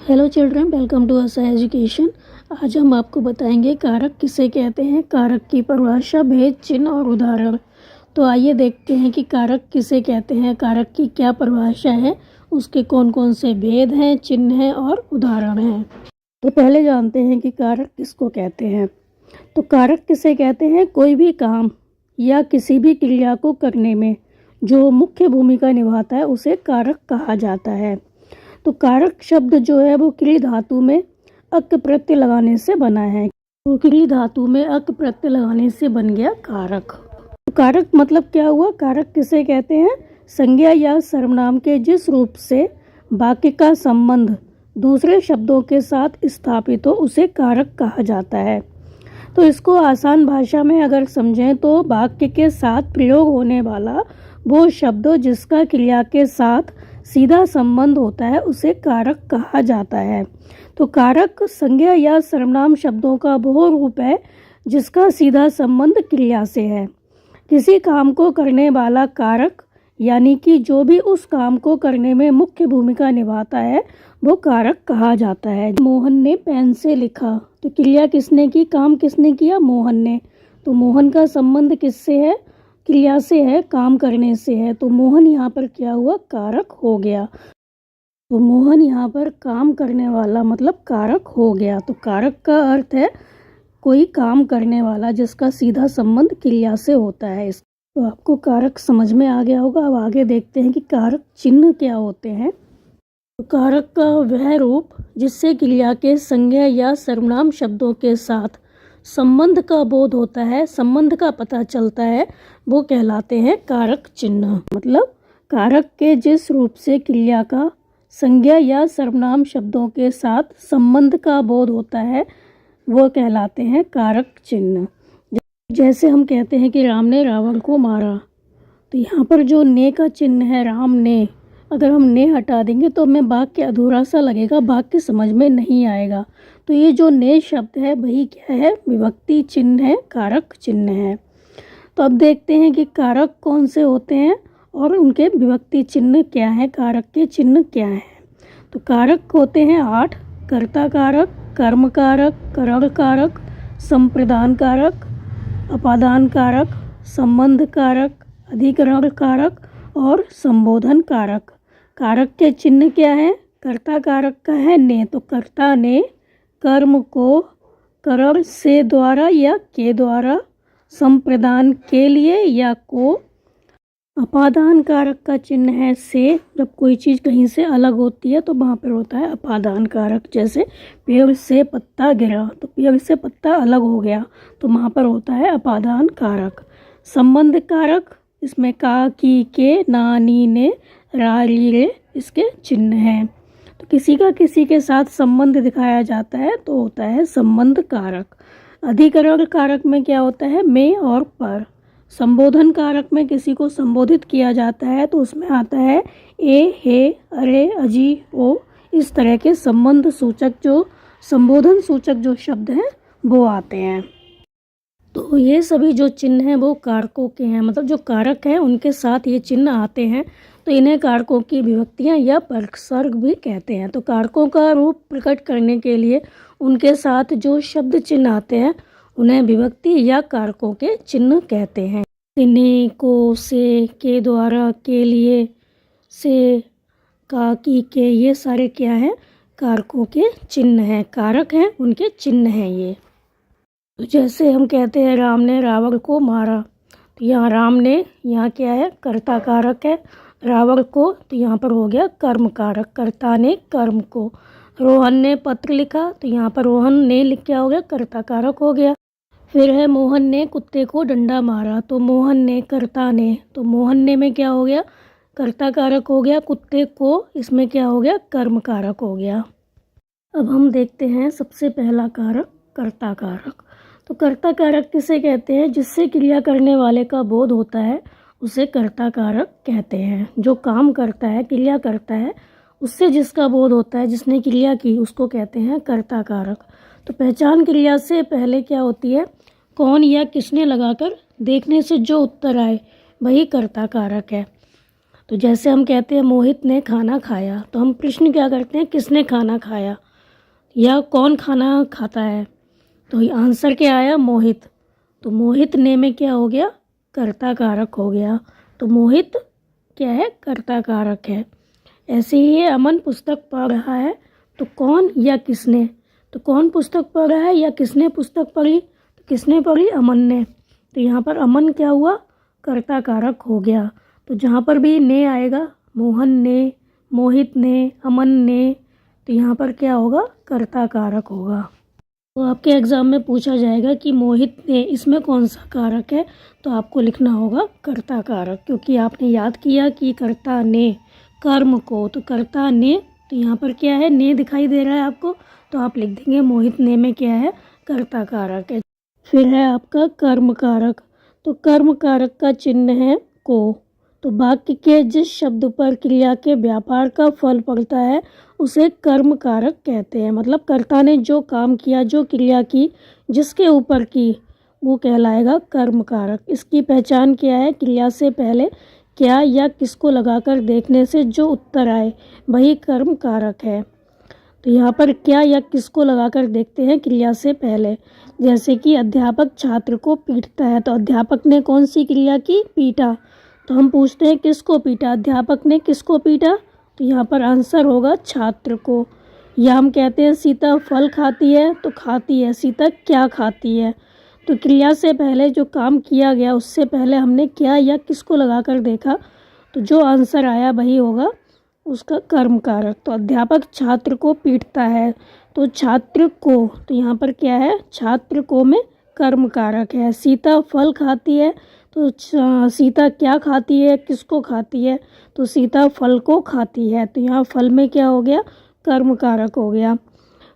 Hello children, welcome to असा education. आज हम आपको बताएंगे कारक किसे कहते हैं, कारक की परिभाषा, भेद, चिन्ह और उदाहरण। तो आइए देखते हैं कि कारक किसे कहते हैं, कारक की क्या परिभाषा है, उसके कौन कौन से भेद हैं, चिन्ह हैं और उदाहरण हैं। तो पहले जानते हैं कि कारक किसको कहते हैं। तो कारक किसे कहते हैं, कोई भी काम या किसी भी क्रिया को करने में जो मुख्य भूमिका निभाता है उसे कारक कहा जाता है। तो कारक शब्द जो है वो क्री धातु में अक प्रत्यय लगाने से बना है। तो क्री धातु में अक प्रत्यय लगाने से बन गया कारक। तो कारक मतलब क्या हुआ, कारक किसे कहते हैं, संज्ञा या सर्वनाम के जिस रूप से वाक्य का संबंध दूसरे शब्दों के साथ स्थापित हो उसे कारक कहा जाता है। तो इसको आसान भाषा में अगर समझें तो वाक्य के साथ प्रयोग होने वाला वो शब्द जिसका क्रिया के साथ सीधा संबंध होता है उसे कारक कहा जाता है। तो कारक संज्ञा या सर्वनाम शब्दों का वो रूप है जिसका सीधा संबंध क्रिया से है। किसी काम को करने वाला कारक यानी कि जो भी उस काम को करने में मुख्य भूमिका निभाता है वो कारक कहा जाता है। मोहन ने पेन से लिखा, तो क्रिया किसने की, काम किसने किया, मोहन ने। तो मोहन का संबंध किससे है, क्रिया से है, काम करने से है। तो मोहन यहाँ पर क्या हुआ, कारक हो गया। तो मोहन यहाँ पर काम करने वाला मतलब कारक हो गया। तो कारक का अर्थ है कोई काम करने वाला जिसका सीधा संबंध क्रिया से होता है। तो आपको कारक समझ में आ गया होगा। अब आगे देखते हैं कि कारक चिन्ह क्या होते हैं। तो कारक का वह रूप जिससे क्रिया के संज्ञा या सर्वनाम शब्दों के साथ संबंध का बोध होता है, संबंध का पता चलता है, वो कहलाते हैं कारक चिन्ह। मतलब कारक के जिस रूप से क्रिया का संज्ञा या सर्वनाम शब्दों के साथ संबंध का बोध होता है वो कहलाते हैं कारक चिन्ह। जैसे हम कहते हैं कि राम ने रावण को मारा, तो यहाँ पर जो ने का चिन्ह है, राम ने, अगर हम ने हटा देंगे तो हमें वाक्य अधूरा सा लगेगा, वाक्य समझ में नहीं आएगा। तो ये जो ने शब्द है वही क्या है, विभक्ति चिन्ह है, कारक चिन्ह है। तो अब देखते हैं कि कारक कौन से होते हैं और उनके विभक्ति चिन्ह क्या है, कारक के चिन्ह क्या हैं। तो कारक होते हैं 8, कर्ता कारक, कर्म कारक, करण कारक, संप्रदान कारक, अपादान कारक, संबंध कारक, अधिकरण कारक और संबोधन कारक। कारक के चिन्ह क्या है, कर्ता कारक का है ने, तो कर्ता ने कर्म को करण से द्वारा या के द्वारा, संप्रदान के लिए या को। अपादान कारक का चिन्ह है से, जब कोई चीज़ कहीं से अलग होती है तो वहाँ पर होता है अपादान कारक। जैसे पेड़ से पत्ता गिरा, तो पेड़ से पत्ता अलग हो गया तो वहाँ पर होता है अपादान कारक। संबंध कारक, इसमें का, की, के, ना, नी, ने, रा, ली, रे इसके चिन्ह हैं। तो किसी का किसी के साथ संबंध दिखाया जाता है तो होता है संबंध कारक। अधिकरण कारक में क्या होता है, में और पर। संबोधन कारक में किसी को संबोधित किया जाता है तो उसमें आता है ए, हे, अरे, अजी, ओ, इस तरह के संबंध सूचक, जो संबोधन सूचक जो शब्द हैं वो आते हैं। तो ये सभी जो चिन्ह हैं वो कारकों के हैं, मतलब जो कारक हैं उनके साथ ये चिन्ह आते हैं, तो इन्हें कारकों की विभक्तियां या परसर्ग भी कहते हैं। तो कारकों का रूप प्रकट करने के लिए उनके साथ जो शब्द चिन्ह आते हैं उन्हें विभक्ति या कारकों के चिन्ह कहते हैं। ने, को, से, के द्वारा, के लिए, से, का, की, के, ये सारे क्या हैं, कारकों के चिन्ह हैं, कारक हैं, उनके चिन्ह हैं ये। तो जैसे हम कहते हैं राम ने रावण को मारा, तो यहाँ राम ने यहाँ क्या है, कर्ता कारक है। रावण को तो यहाँ पर हो गया कर्म कारक, कर्ता ने कर्म को। रोहन ने पत्र लिखा, तो यहाँ पर रोहन ने लिख क्या हो गया, कर्ता कारक हो गया। फिर है मोहन ने कुत्ते को डंडा मारा, तो मोहन ने, कर्ता ने, तो मोहन ने में क्या हो गया, कर्ता कारक हो गया। कुत्ते को, इसमें क्या हो गया, कर्म कारक हो गया। अब हम देखते हैं सबसे पहला कारक, कर्ता कारक। तो कर्ता कारक किसे कहते हैं, जिससे क्रिया करने वाले का बोध होता है उसे कर्ता कारक कहते हैं। जो काम करता है, क्रिया करता है, उससे जिसका बोध होता है, जिसने क्रिया की, उसको कहते हैं कर्ता कारक। तो पहचान क्रिया से पहले क्या होती है, कौन या किसने लगाकर देखने से जो उत्तर आए वही कर्ता कारक है। तो जैसे हम कहते हैं मोहित ने खाना खाया, तो हम प्रश्न क्या करते हैं, किसने खाना खाया या कौन खाना खाता है। तो आंसर क्या आया, मोहित। तो मोहित ने में क्या हो गया, कर्ता कारक हो गया। तो मोहित क्या है, कर्ता कारक है। ऐसे ही है, अमन पुस्तक पढ़ रहा है, तो कौन या किसने। तो कौन पुस्तक पढ़ रहा है या किसने पुस्तक पढ़ी, तो किसने पढ़ी, अमन ने। तो यहाँ पर अमन क्या हुआ, कर्ता कारक हो गया। तो जहाँ पर भी ने आएगा, मोहन ने, मोहित ने, अमन ने, तो यहाँ पर क्या होगा, कर्ता कारक होगा। तो आपके एग्ज़ाम में पूछा जाएगा कि मोहित ने, इसमें कौन सा कारक है, तो आपको लिखना होगा कर्ता कारक, क्योंकि आपने याद किया कि कर्ता ने कर्म को, तो कर्ता ने, तो यहाँ पर क्या है, ने दिखाई दे रहा है आपको, तो आप लिख देंगे मोहित ने में क्या है, कर्ता कारक है। फिर है आपका कर्म कारक। तो कर्म कारक का चिन्ह है को। तो वाक्य के जिस शब्द पर क्रिया के व्यापार का फल पड़ता है उसे कर्म कारक कहते हैं। मतलब कर्ता ने जो काम किया, जो क्रिया की, जिसके ऊपर की, वो कहलाएगा कर्म कारक। इसकी पहचान क्या है, क्रिया से पहले क्या या किसको लगाकर देखने से जो उत्तर आए वही कर्म कारक है। तो यहाँ पर क्या या किसको लगाकर देखते हैं क्रिया से पहले। जैसे कि अध्यापक छात्र को पीटता है, तो अध्यापक ने कौन सी क्रिया की, पीटा। तो हम पूछते हैं किसको पीटा, अध्यापक ने किसको पीटा, तो यहाँ पर आंसर होगा छात्र को। या हम कहते हैं सीता फल खाती है, तो खाती है, सीता क्या खाती है। तो क्रिया से पहले जो काम किया गया उससे पहले हमने क्या या किसको लगाकर देखा, तो जो आंसर आया वही होगा उसका कर्म कारक। तो अध्यापक छात्र को पीटता है, तो छात्र को, तो यहाँ पर क्या है, छात्र को में कर्म कारक है। सीता फल खाती है, तो सीता क्या खाती है, किसको खाती है, तो सीता फल को खाती है, तो यहाँ फल में क्या हो गया, कर्म कारक हो गया।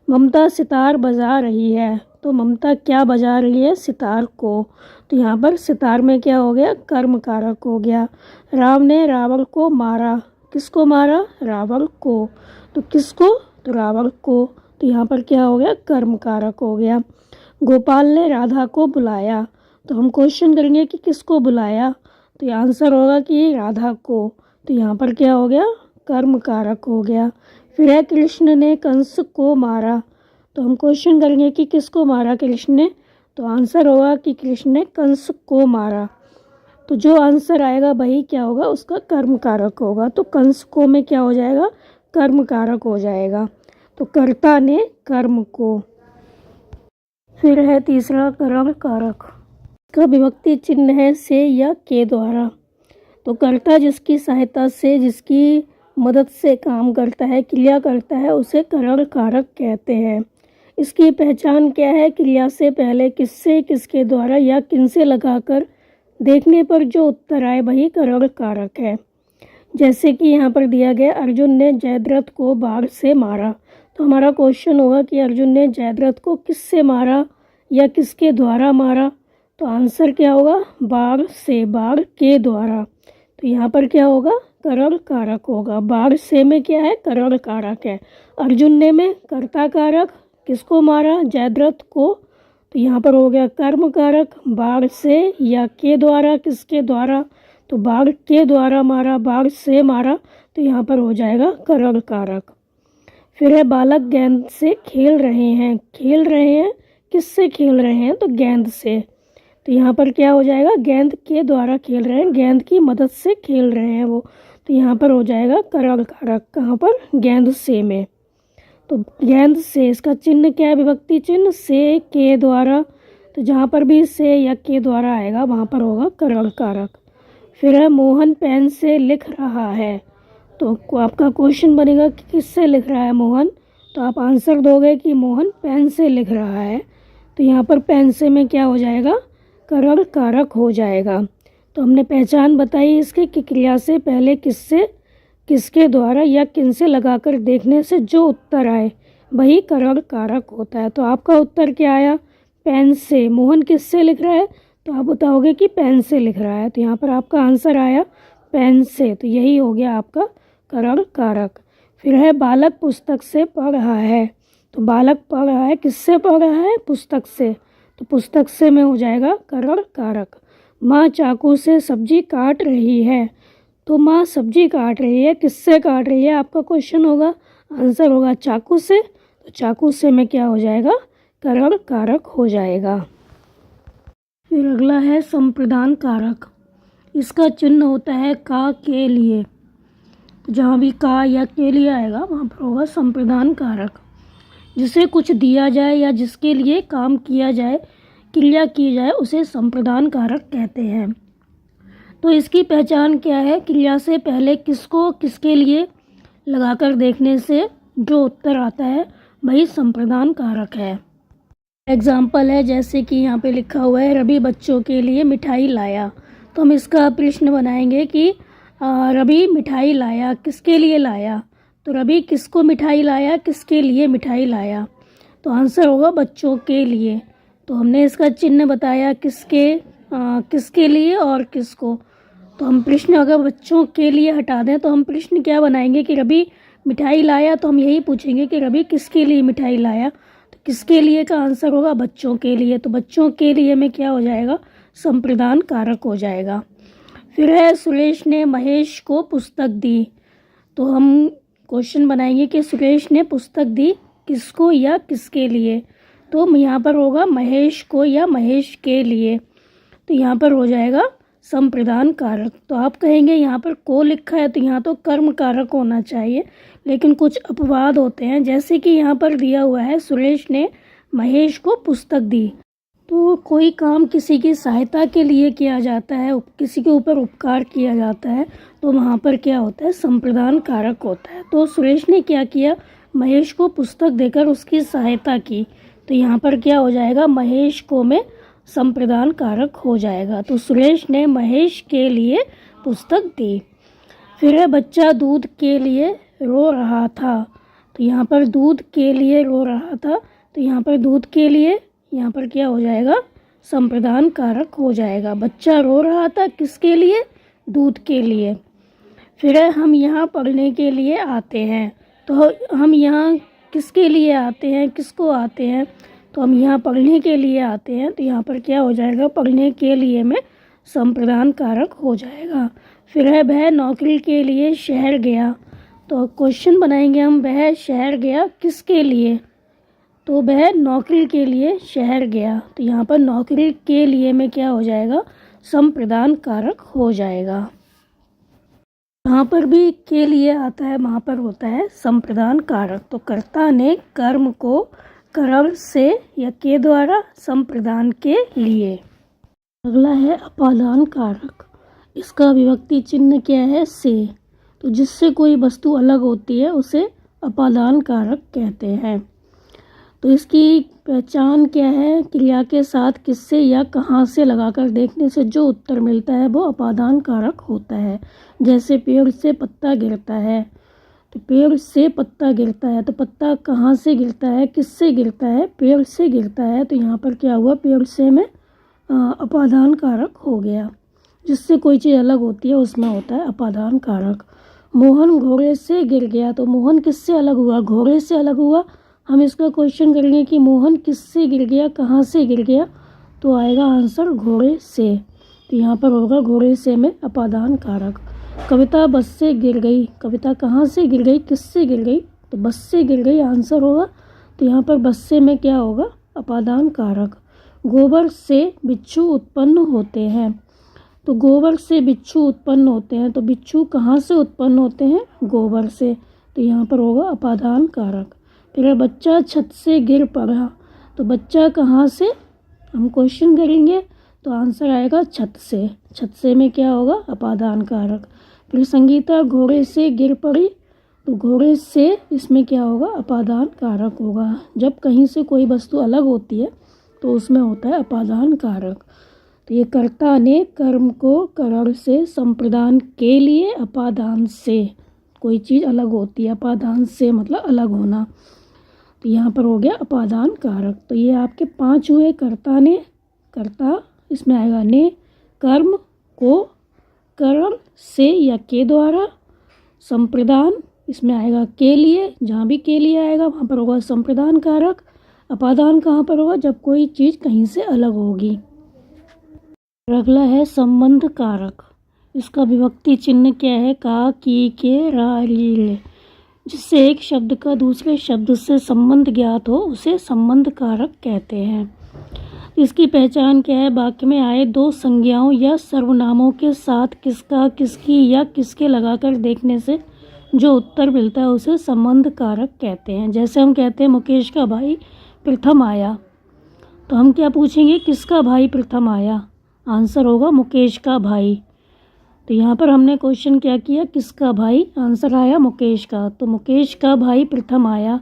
ममता सितार बजा रही है, तो ममता क्या बजा रही है, सितार को, तो यहाँ पर सितार में क्या हो गया, कर्म कारक हो गया। राम ने रावण को मारा, किसको मारा, रावण को, तो किसको, तो रावण को, तो यहाँ पर क्या हो गया, कर्म कारक हो गया। गोपाल ने राधा को बुलाया, तो हम क्वेश्चन करेंगे कि किसको बुलाया, तो आंसर होगा कि राधा को, तो यहाँ पर क्या हो गया, कर्म कारक हो गया। फिर है कृष्ण ने कंस को मारा, तो हम क्वेश्चन करेंगे कि किसको मारा कृष्ण ने, तो आंसर होगा कि कृष्ण ने कंस को मारा। तो जो आंसर आएगा वही क्या होगा, उसका कर्म कारक होगा। तो कंस को में क्या हो जाएगा, कर्म कारक हो जाएगा। तो कर्ता ने कर्म को। फिर है तीसरा कर्म कारक, का विभक्ति चिन्ह है से या के द्वारा। तो कर्ता जिसकी सहायता से, जिसकी मदद से काम करता है, क्रिया करता है, उसे कर्म कारक कहते हैं। इसकी पहचान क्या है, क्रिया से पहले किससे, किसके द्वारा या किनसे लगाकर देखने पर जो उत्तर आए वही कर्म कारक है। जैसे कि यहाँ पर दिया गया, अर्जुन ने जयद्रथ को बाण से मारा, तो हमारा क्वेश्चन होगा कि अर्जुन ने जयद्रथ को किससे मारा या किसके द्वारा मारा, तो आंसर क्या होगा, बाण से, बाण के द्वारा। तो यहाँ पर क्या होगा, कर्म कारक होगा। बाण से में क्या है, कर्म कारक है। अर्जुन ने में कर्ता कारक, किसको मारा, जयद्रथ को, तो यहाँ पर हो गया कर्म कारक। बाण से या के द्वारा, किसके द्वारा, तो बाण के द्वारा मारा, बाण से मारा, तो यहाँ पर हो जाएगा कर्म कारक। फिर है बालक गेंद से खेल रहे हैं, खेल रहे हैं, किससे खेल रहे हैं, तो गेंद से, तो यहाँ पर क्या हो जाएगा, गेंद के द्वारा खेल रहे हैं, गेंद की मदद से खेल रहे हैं वो, तो यहाँ पर हो जाएगा कर्म कारक। कहाँ पर, गेंद से में। तो गेंद से, इसका चिन्ह क्या है, विभक्ति चिन्ह से के द्वारा, तो जहाँ पर भी से या के द्वारा आएगा वहाँ पर होगा कर्म कारक। फिर है मोहन पेन से लिख रहा है, तो आपका क्वेश्चन बनेगा कि किससे लिख रहा है मोहन, तो आप आंसर दोगे कि मोहन पेन से लिख रहा है, तो यहाँ पर पेन से में क्या हो जाएगा, कर्म कारक हो जाएगा। तो हमने पहचान बताई इसके कि क्रिया से पहले किससे, किसके द्वारा या किनसे लगाकर देखने से जो उत्तर आए वही कर्म कारक होता है। तो आपका उत्तर क्या आया, पेन से। मोहन किससे लिख रहा है, तो आप बताओगे कि पेन से लिख रहा है, तो यहाँ पर आपका आंसर आया पेन से, तो यही हो गया आपका कर्म कारक। फिर है बालक पुस्तक से पढ़ रहा है, तो बालक पढ़ रहा है, किससे पढ़ रहा है, पुस्तक से, तो पुस्तक से में हो जाएगा कर्म कारक। माँ चाकू से सब्जी काट रही है, तो माँ सब्जी काट रही है, किससे काट रही है आपका क्वेश्चन होगा। आंसर होगा चाकू से। तो चाकू से में क्या हो जाएगा, करण कारक हो जाएगा। फिर अगला है संप्रदान कारक। इसका चिन्ह होता है का के लिए। जहाँ भी का या के लिए आएगा वहाँ पर होगा संप्रदान कारक। जिसे कुछ दिया जाए या जिसके लिए काम किया जाए, क्रिया की जाए, उसे संप्रदान कारक कहते हैं। तो इसकी पहचान क्या है, क्रिया से पहले किसको किसके लिए लगाकर देखने से जो उत्तर आता है वही संप्रदान कारक है। एग्जाम्पल है जैसे कि यहाँ पे लिखा हुआ है रवि बच्चों के लिए मिठाई लाया। तो हम इसका प्रश्न बनाएंगे कि रवि मिठाई लाया, किसके लिए लाया। तो रवि किसको मिठाई लाया, किसके लिए मिठाई लाया। तो आंसर होगा बच्चों के लिए। तो हमने इसका चिन्ह बताया किसके लिए और किसको। तो हम प्रश्न अगर बच्चों के लिए हटा दें तो हम प्रश्न क्या बनाएंगे कि रवि मिठाई लाया। तो हम यही पूछेंगे कि रवि किसके लिए मिठाई लाया। तो किसके लिए का आंसर होगा बच्चों के लिए। तो बच्चों के लिए में क्या हो जाएगा, संप्रदान कारक हो जाएगा। फिर है सुरेश ने महेश को पुस्तक दी। तो हम क्वेश्चन बनाएंगे कि सुरेश ने पुस्तक दी किसको या किसके लिए। तो यहाँ पर होगा महेश को या महेश के लिए। तो यहाँ पर हो जाएगा संप्रदान कारक। तो आप कहेंगे यहाँ पर को लिखा है तो यहाँ तो कर्म कारक होना चाहिए, लेकिन कुछ अपवाद होते हैं। जैसे कि यहाँ पर दिया हुआ है सुरेश ने महेश को पुस्तक दी। तो कोई काम किसी की सहायता के लिए किया जाता है, किसी के ऊपर उपकार किया जाता है, तो वहाँ पर क्या होता है, संप्रदान कारक होता है। तो सुरेश ने क्या किया, महेश को पुस्तक देकर उसकी सहायता की। तो यहाँ पर क्या हो जाएगा, महेश को में संप्रदान कारक हो जाएगा। तो सुरेश ने महेश के लिए पुस्तक दी। फिर है बच्चा दूध के लिए रो रहा था। तो यहाँ पर दूध के लिए रो रहा था। तो यहाँ पर दूध के लिए यहाँ पर क्या हो जाएगा, संप्रदान कारक हो जाएगा। बच्चा रो रहा था किसके लिए, दूध के लिए। फिर है हम यहाँ पढ़ने के लिए आते हैं। तो हम यहाँ किसके लिए आते हैं, किसको आते हैं। तो हम यहाँ पढ़ने के लिए आते हैं। तो यहाँ पर क्या हो जाएगा, पढ़ने के लिए में संप्रदान कारक हो जाएगा। फिर है वह नौकरी के लिए शहर गया। तो क्वेश्चन बनाएंगे हम, वह शहर गया किसके लिए। तो वह नौकरी के लिए शहर गया। तो यहाँ पर नौकरी के लिए में क्या हो जाएगा, संप्रदान कारक हो जाएगा। यहाँ पर भी के लिए आता है, वहाँ पर होता है संप्रदान कारक। तो कर्ता ने कर्म को करण से या के द्वारा, संप्रदान के लिए। अगला है अपादान कारक। इसका विभक्ति चिन्ह क्या है, से। तो जिससे कोई वस्तु अलग होती है उसे अपादान कारक कहते हैं। तो इसकी पहचान क्या है, क्रिया के साथ किससे या कहाँ से लगाकर देखने से जो उत्तर मिलता है वो अपादान कारक होता है। जैसे पेड़ से पत्ता गिरता है। तो पेड़ से पत्ता गिरता है, तो पत्ता कहाँ से गिरता है, किससे गिरता है, पेड़ से गिरता है। तो यहाँ पर क्या हुआ, पेड़ से में अपादान कारक हो गया। जिससे कोई चीज़ अलग होती है उसमें होता है अपादान कारक। मोहन घोड़े से गिर गया। तो मोहन किससे अलग हुआ, घोड़े से अलग हुआ। हम इसका क्वेश्चन करेंगे कि मोहन किससे गिर गया, कहाँ से गिर गया। तो आएगा आंसर घोड़े से। तो यहाँ पर होगा घोड़े से में अपादान कारक। कविता बस से गिर गई। कविता कहाँ से गिर गई, किससे गिर गई। तो बस से गिर गई आंसर होगा। तो यहाँ पर बस से में क्या होगा, अपादान कारक। गोबर से बिच्छू उत्पन्न होते हैं। तो गोबर से बिच्छू उत्पन्न होते हैं। तो बिच्छू कहाँ से उत्पन्न होते हैं, गोबर से। तो यहाँ पर होगा अपादान कारक। फिर बच्चा छत से गिर पड़ा। तो बच्चा कहाँ से, हम क्वेश्चन करेंगे तो आंसर आएगा छत से। छत से में क्या होगा, अपादान कारक। फिर संगीता घोड़े से गिर पड़ी। तो घोड़े से इसमें क्या होगा, अपादान कारक होगा। जब कहीं से कोई वस्तु अलग होती है तो उसमें होता है अपादान कारक। तो ये कर्ता ने कर्म को करण से, संप्रदान के लिए अपादान से। कोई चीज़ अलग होती है, अपादान से मतलब अलग होना। तो यहाँ पर हो गया अपादान कारक। तो ये आपके 5 हुए। कर्ता ने, कर्ता इसमें आएगा ने, कर्म को करण से या के द्वारा, संप्रदान इसमें आएगा के लिए। जहाँ भी के लिए आएगा वहाँ पर होगा संप्रदान कारक। अपादान कहाँ पर होगा, जब कोई चीज़ कहीं से अलग होगी। अगला है संबंध कारक। इसका विभक्ति चिन्ह क्या है? का, की, के, रा, ली, रे। जिससे एक शब्द का दूसरे शब्द से संबंध ज्ञात हो उसे संबंध कारक कहते हैं। इसकी पहचान क्या है? वाक्य में आए दो संज्ञाओं या सर्वनामों के साथ किसका, किसकी या किसके लगाकर देखने से जो उत्तर मिलता है उसे संबंध कारक कहते हैं। जैसे हम कहते हैं मुकेश का भाई प्रथम आया, तो हम क्या पूछेंगे? किसका भाई प्रथम आया? आंसर होगा मुकेश का भाई। तो यहाँ पर हमने क्वेश्चन क्या किया? किसका भाई, आंसर आया मुकेश का। तो मुकेश का भाई प्रथम आया,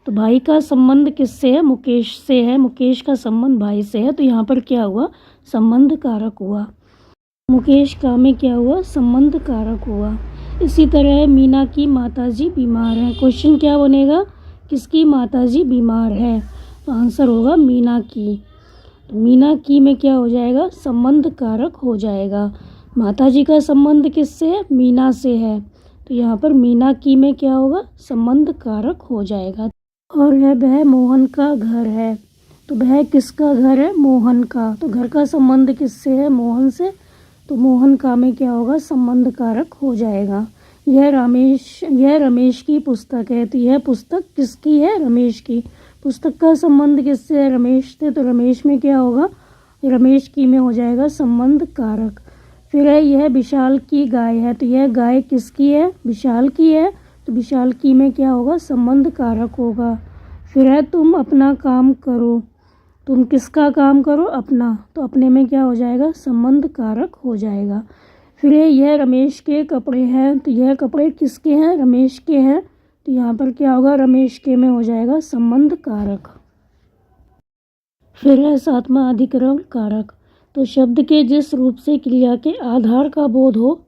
तो भाई का संबंध किससे है? मुकेश से है। मुकेश का संबंध भाई से है, तो यहाँ पर क्या हुआ? संबंध कारक हुआ। मुकेश का में क्या हुआ? संबंध कारक हुआ। इसी तरह मीना की माताजी बीमार हैं। क्वेश्चन क्या बनेगा? किसकी माताजी बीमार है? तो आंसर होगा मीना की। तो मीना की में क्या हो जाएगा? संबंध कारक हो जाएगा। माताजी का संबंध किससे है? मीना से है, तो यहाँ पर मीना की में क्या होगा? संबंध कारक हो जाएगा। और वह मोहन का घर है, तो वह किसका घर है? मोहन का। तो घर का संबंध किससे है? मोहन से, तो मोहन का में क्या होगा? संबंध कारक हो जाएगा। यह रमेश की पुस्तक है, तो यह पुस्तक किसकी है? रमेश की। पुस्तक का संबंध किससे है? रमेश से, तो रमेश में क्या होगा? रमेश की में हो जाएगा संबंध कारक। फिर है यह विशाल की गाय है, तो यह गाय किसकी है? विशाल की है, तो विशाल की में क्या होगा? संबंध कारक होगा। फिर है तुम अपना काम करो, तुम किसका काम करो? अपना, तो अपने में क्या हो जाएगा? संबंध कारक हो जाएगा। फिर है यह रमेश के कपड़े हैं, तो यह कपड़े किसके हैं? रमेश के हैं, तो यहाँ पर क्या होगा? रमेश के में हो जाएगा संबंध कारक। फिर है सातवां अधिकरण कारक। तो शब्द के जिस रूप से क्रिया के आधार का बोध हो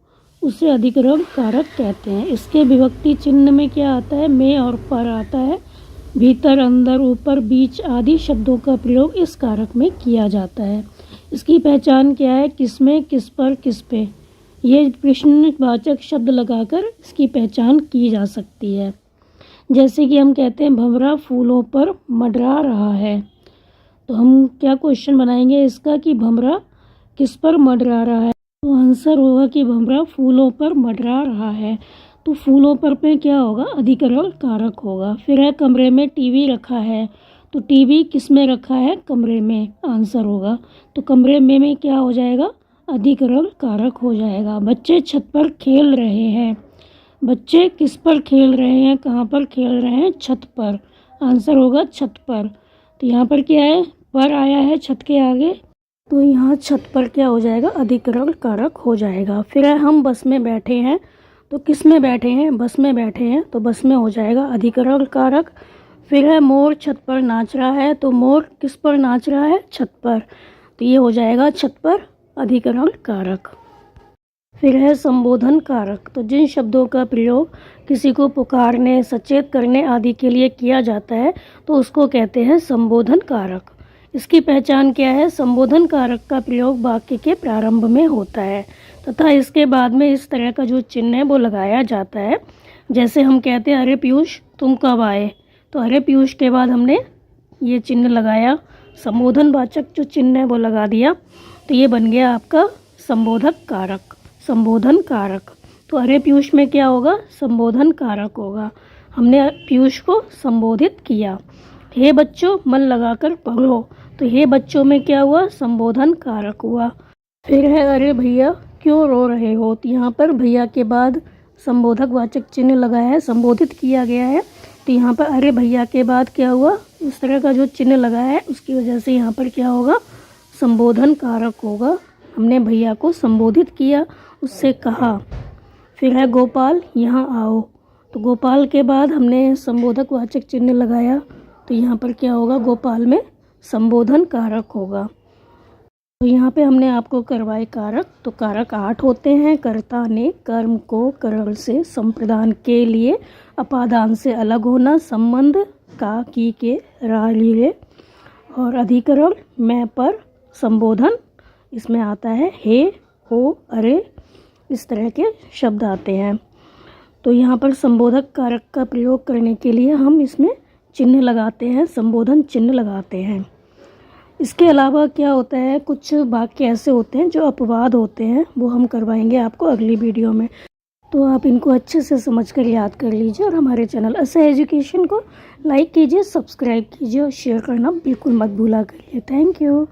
उसे अधिकरण कारक कहते हैं। इसके विभक्ति चिन्ह में क्या आता है? में और पर आता है। भीतर, अंदर, ऊपर, बीच आदि शब्दों का प्रयोग इस कारक में किया जाता है। इसकी पहचान क्या है? किसमें, किस पर, किस पे, ये प्रश्नवाचक शब्द लगाकर इसकी पहचान की जा सकती है। जैसे कि हम कहते हैं भंवरा फूलों पर मंडरा रहा है, तो हम क्या क्वेश्चन बनाएंगे इसका कि भंवरा किस पर मंडरा रहा है? तो आंसर होगा कि भंवरा फूलों पर मंडरा रहा है। तो फूलों पर पे क्या होगा? अधिकरण कारक होगा। फिर है कमरे में टीवी रखा है, तो टीवी किस में रखा है? कमरे में, आंसर होगा। तो कमरे में क्या हो जाएगा? अधिकरण कारक हो जाएगा। बच्चे छत पर खेल रहे हैं, बच्चे किस पर खेल रहे हैं? कहाँ पर खेल रहे हैं? छत पर, आंसर होगा छत पर। तो यहाँ पर क्या है? पर आया है छत के आगे, तो यहाँ छत पर क्या हो जाएगा? अधिकरण कारक हो जाएगा। फिर है हम बस में बैठे हैं, तो किस में बैठे हैं? बस में बैठे हैं, तो बस में हो जाएगा अधिकरण कारक। फिर है मोर छत पर नाच रहा है, तो मोर किस पर नाच रहा है? छत पर, तो ये हो जाएगा छत पर अधिकरण कारक। फिर है संबोधन कारक। तो जिन शब्दों का प्रयोग किसी को पुकारने, सचेत करने आदि के लिए किया जाता है तो उसको कहते हैं संबोधन कारक। इसकी पहचान क्या है? संबोधन कारक का प्रयोग वाक्य के प्रारंभ में होता है तथा इसके बाद में इस तरह का जो चिन्ह है वो लगाया जाता है। जैसे हम कहते हैं अरे पीयूष तुम कब आए, तो अरे पीयूष के बाद हमने ये चिन्ह लगाया, संबोधनवाचक जो चिन्ह है वो लगा दिया, तो ये बन गया आपका संबोधक कारक, संबोधन कारक। तो अरे पीयूष में क्या होगा? संबोधन कारक होगा। हमने पीयूष को संबोधित किया। हे बच्चों मन लगाकर पढ़ो, तो हे बच्चों में क्या हुआ? संबोधन कारक हुआ। फिर है अरे भैया क्यों रो रहे हो, तो यहाँ पर भैया के बाद संबोधक वाचक चिन्ह लगाया है, संबोधित किया गया है, तो यहाँ पर अरे भैया के बाद क्या हुआ? इस तरह का जो चिन्ह लगाया है उसकी वजह से यहाँ पर क्या होगा? संबोधन कारक होगा। हमने भैया को संबोधित किया, उससे कहा। फिर है गोपाल यहाँ आओ, तो गोपाल के बाद हमने संबोधक वाचक चिन्ह लगाया, तो यहाँ पर क्या होगा? गोपाल में संबोधन कारक होगा। तो यहाँ पे हमने आपको करवाए कारक। तो कारक 8 होते हैं। कर्ता ने कर्म को करण से संप्रदान के लिए अपादान से अलग होना, संबंध का, की, के, रा, ली, रे, और अधिकरण मैं, पर, संबोधन इसमें आता है हे, हो, अरे, इस तरह के शब्द आते हैं। तो यहाँ पर संबोधक कारक का प्रयोग करने के लिए हम इसमें चिन्ह लगाते हैं, संबोधन चिन्ह लगाते हैं। इसके अलावा क्या होता है, कुछ वाक्य ऐसे होते हैं जो अपवाद होते हैं, वो हम करवाएंगे आपको अगली वीडियो में। तो आप इनको अच्छे से समझ कर याद कर लीजिए और हमारे चैनल असह एजुकेशन को लाइक कीजिए, सब्सक्राइब कीजिए और शेयर करना बिल्कुल मत भूला करिए। Thank you.